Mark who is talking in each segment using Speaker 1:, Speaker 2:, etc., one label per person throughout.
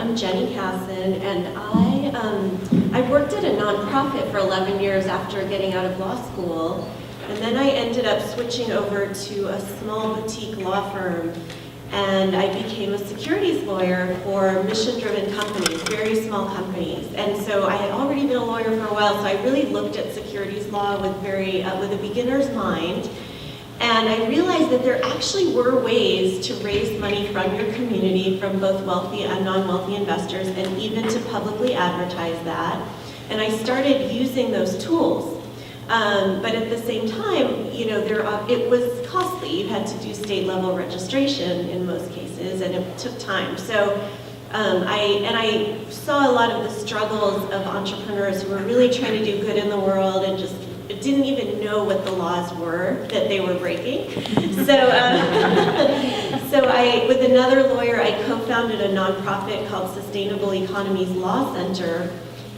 Speaker 1: I'm Jenny Hassan, and I worked at a nonprofit for 11 years after getting out of law school, and then I ended up switching over to a small boutique law firm, and I became a securities lawyer for mission-driven companies, very small companies. And so I had already been a lawyer for a while, so I really looked at securities law with a beginner's mind. And I realized that there actually were ways to raise money from your community, from both wealthy and non-wealthy investors, and even to publicly advertise that. And I started using those tools. But at the same time, you know, it was costly. You had to do state-level registration in most cases, and it took time. So I saw a lot of the struggles of entrepreneurs who were really trying to do good in the world and just didn't even know what the laws were that they were breaking. So, with another lawyer, I co-founded a nonprofit called Sustainable Economies Law Center.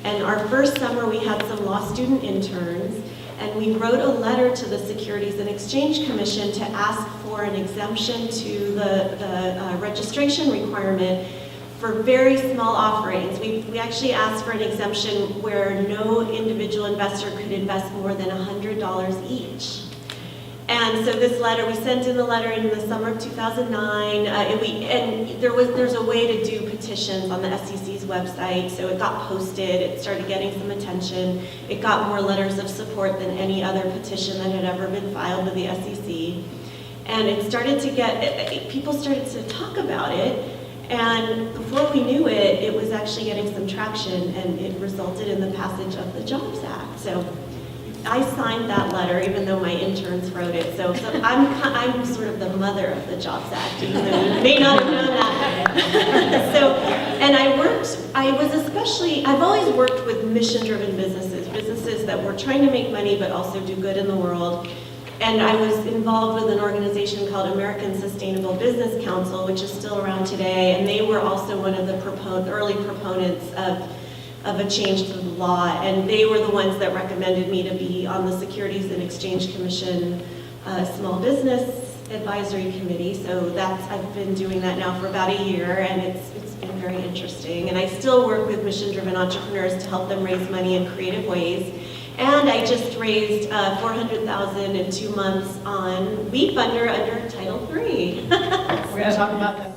Speaker 1: And our first summer, we had some law student interns, and we wrote a letter to the Securities and Exchange Commission to ask for an exemption to the registration requirement for very small offerings. We actually asked for an exemption where no individual investor could invest more than $100 each. And so this letter, we sent in the letter in the summer of 2009, and there's a way to do petitions on the SEC's website, so it got posted, it started getting some attention, it got more letters of support than any other petition that had ever been filed with the SEC. And it started to people started to talk about it, and before we knew it, it was actually getting some traction, and it resulted in the passage of the Jobs Act. So I signed that letter, even though my interns wrote it. So I'm sort of the mother of the Jobs Act, even though you may not have known that. I've always worked with mission-driven businesses that were trying to make money but also do good in the world. And I was involved with an organization called American Sustainable Business Council, which is still around today, and they were also one of the early proponents of a change to the law, and they were the ones that recommended me to be on the Securities and Exchange Commission Small Business Advisory Committee. So I've been doing that now for about a year, and it's been very interesting. And I still work with mission-driven entrepreneurs to help them raise money in creative ways. And I just raised $400,000 in 2 months on WeFunder under Title III.
Speaker 2: We're going to talk about that.